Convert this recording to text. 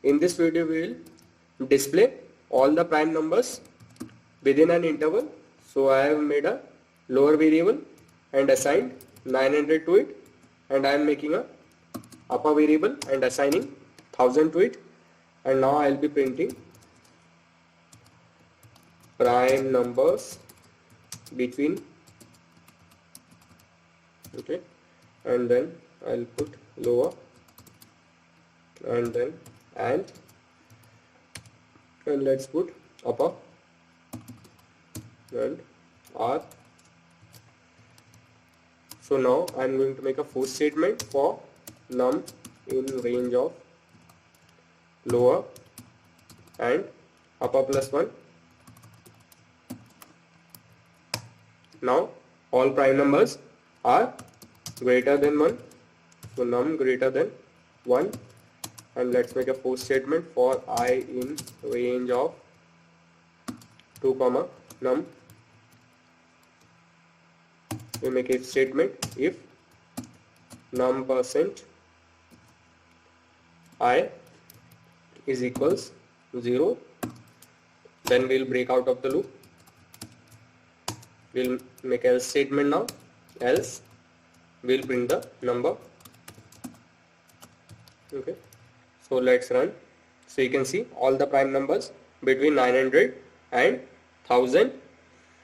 In this video we will display all the prime numbers within an interval. So I have made a lower variable and assigned 900 to it, and I am making a upper variable and assigning 1000 to it, and now I will be printing prime numbers between, okay, and then I'll put lower and then and let's put upper and R. So now I'm going to make a for statement for num in range of lower and upper plus 1. Now all prime numbers are greater than 1, so num greater than 1, and let's make a for statement for I in range of 2 comma num. We make if statement if num percent I is equals 0, then we'll break out of the loop. We'll make else statement now, else we'll bring the number. Okay, so let's run. So you can see all the prime numbers between 900 and 1000